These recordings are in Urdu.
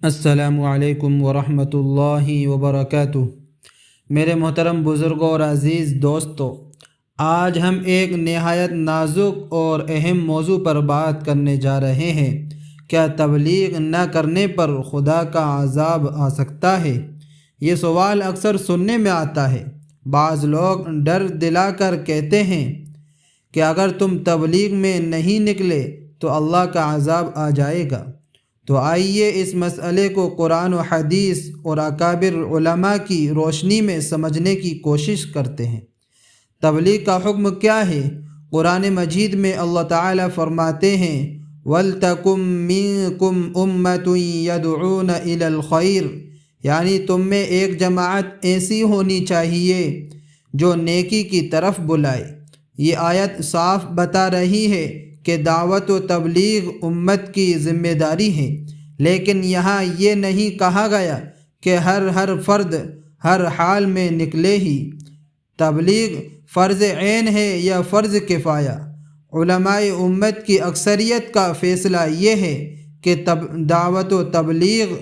السلام علیکم ورحمۃ اللہ وبرکاتہ۔ میرے محترم بزرگوں اور عزیز دوستو، آج ہم ایک نہایت نازک اور اہم موضوع پر بات کرنے جا رہے ہیں۔ کیا تبلیغ نہ کرنے پر خدا کا عذاب آ سکتا ہے؟ یہ سوال اکثر سننے میں آتا ہے۔ بعض لوگ ڈر دلا کر کہتے ہیں کہ اگر تم تبلیغ میں نہیں نکلے تو اللہ کا عذاب آ جائے گا۔ تو آئیے اس مسئلے کو قرآن و حدیث اور اکابر علماء کی روشنی میں سمجھنے کی کوشش کرتے ہیں۔ تبلیغ کا حکم کیا ہے؟ قرآن مجید میں اللہ تعالیٰ فرماتے ہیں وَلْتَكُن مِّنكُمْ أُمَّةٌ يَدْعُونَ إِلَى الْخَيْرِ، یعنی تم میں ایک جماعت ایسی ہونی چاہیے جو نیکی کی طرف بلائے۔ یہ آیت صاف بتا رہی ہے کہ دعوت و تبلیغ امت کی ذمہ داری ہے، لیکن یہاں یہ نہیں کہا گیا کہ ہر فرد ہر حال میں نکلے ہی۔ تبلیغ فرض عین ہے یا فرض کفایہ؟ علماء امت کی اکثریت کا فیصلہ یہ ہے کہ دعوت و تبلیغ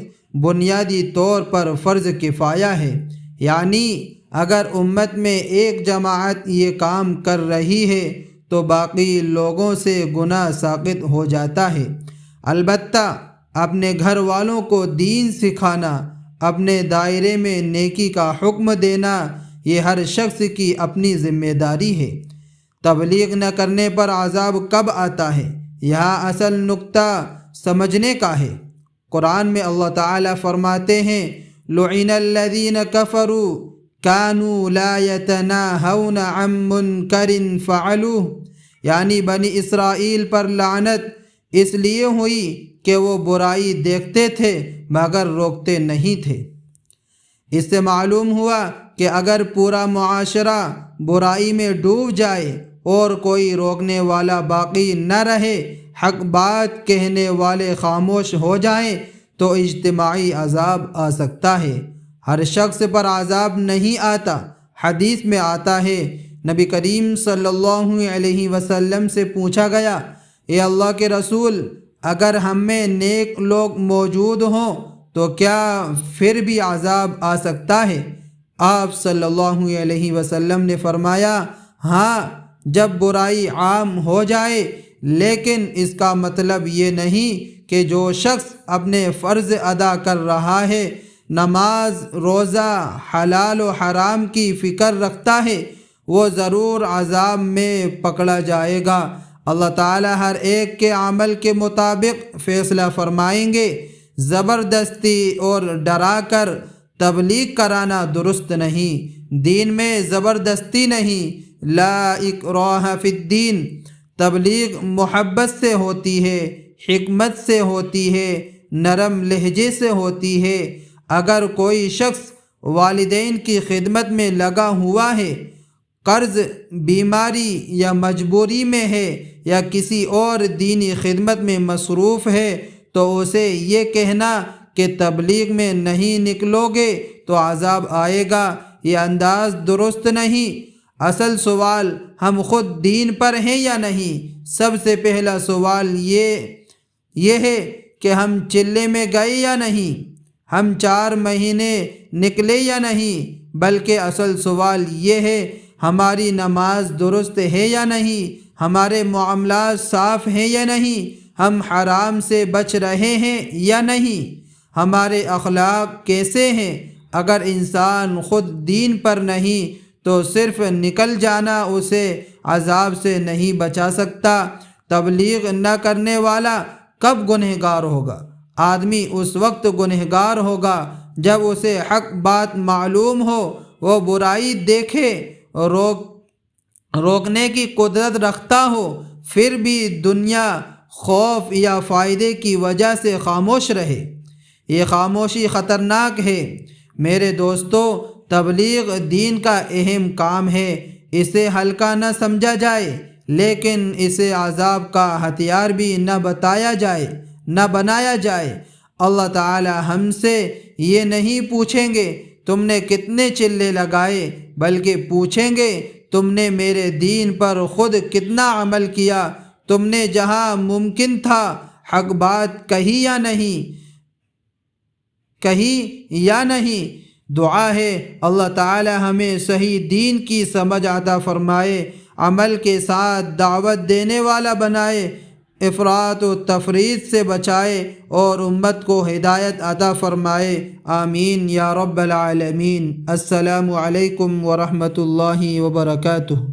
بنیادی طور پر فرض کفایہ ہے، یعنی اگر امت میں ایک جماعت یہ کام کر رہی ہے تو باقی لوگوں سے گناہ ساقط ہو جاتا ہے۔ البتہ اپنے گھر والوں کو دین سکھانا، اپنے دائرے میں نیکی کا حکم دینا، یہ ہر شخص کی اپنی ذمہ داری ہے۔ تبلیغ نہ کرنے پر عذاب کب آتا ہے؟ یہاں اصل نقطہ سمجھنے کا ہے۔ قرآن میں اللہ تعالیٰ فرماتے ہیں لعن الذین کفروا کانوا لا یتناہون عن منکر فعلوہ، یعنی بنی اسرائیل پر لعنت اس لیے ہوئی کہ وہ برائی دیکھتے تھے مگر روکتے نہیں تھے۔ اس سے معلوم ہوا کہ اگر پورا معاشرہ برائی میں ڈوب جائے اور کوئی روکنے والا باقی نہ رہے، حق بات کہنے والے خاموش ہو جائیں تو اجتماعی عذاب آ سکتا ہے۔ ہر شخص پر عذاب نہیں آتا۔ حدیث میں آتا ہے، نبی کریم صلی اللہ علیہ وسلم سے پوچھا گیا، اے اللہ کے رسول، اگر ہم میں نیک لوگ موجود ہوں تو کیا پھر بھی عذاب آ سکتا ہے؟ آپ صلی اللہ علیہ وسلم نے فرمایا، ہاں، جب برائی عام ہو جائے، لیکن اس کا مطلب یہ نہیں کہ جو شخص اپنے فرض ادا کر رہا ہے، نماز روزہ حلال و حرام کی فکر رکھتا ہے، وہ ضرور عذاب میں پکڑا جائے گا۔ اللہ تعالیٰ ہر ایک کے عمل کے مطابق فیصلہ فرمائیں گے۔ زبردستی اور ڈرا کر تبلیغ کرانا درست نہیں۔ دین میں زبردستی نہیں، لا اکراہ فی الدین۔ تبلیغ محبت سے ہوتی ہے، حکمت سے ہوتی ہے، نرم لہجے سے ہوتی ہے۔ اگر کوئی شخص والدین کی خدمت میں لگا ہوا ہے، قرض، بیماری یا مجبوری میں ہے، یا کسی اور دینی خدمت میں مصروف ہے، تو اسے یہ کہنا کہ تبلیغ میں نہیں نکلو گے تو عذاب آئے گا، یہ انداز درست نہیں۔ اصل سوال ہم خود دین پر ہیں یا نہیں؟ سب سے پہلا سوال یہ ہے کہ ہم چلے میں گئے یا نہیں، ہم 4 مہینے نکلے یا نہیں، بلکہ اصل سوال یہ ہے ہماری نماز درست ہے یا نہیں، ہمارے معاملات صاف ہیں یا نہیں، ہم حرام سے بچ رہے ہیں یا نہیں، ہمارے اخلاق کیسے ہیں۔ اگر انسان خود دین پر نہیں تو صرف نکل جانا اسے عذاب سے نہیں بچا سکتا۔ تبلیغ نہ کرنے والا کب گنہگار ہوگا؟ آدمی اس وقت گنہگار ہوگا جب اسے حق بات معلوم ہو، وہ برائی دیکھے، روکنے کی قدرت رکھتا ہو، پھر بھی دنیا، خوف یا فائدے کی وجہ سے خاموش رہے۔ یہ خاموشی خطرناک ہے۔ میرے دوستو، تبلیغ دین کا اہم کام ہے، اسے ہلکا نہ سمجھا جائے، لیکن اسے عذاب کا ہتھیار بھی نہ بنایا جائے۔ اللہ تعالی ہم سے یہ نہیں پوچھیں گے تم نے کتنے چلے لگائے، بلکہ پوچھیں گے تم نے میرے دین پر خود کتنا عمل کیا، تم نے جہاں ممکن تھا حق بات کہی یا نہیں۔ کہیں یا نہیں؟ دعا ہے اللہ تعالی ہمیں صحیح دین کی سمجھ عطا فرمائے، عمل کے ساتھ دعوت دینے والا بنائے، افراط و تفریط سے بچائے اور امت کو ہدایت عطا فرمائے، آمین یا رب العالمین۔ السلام علیکم ورحمۃ اللہ وبرکاتہ۔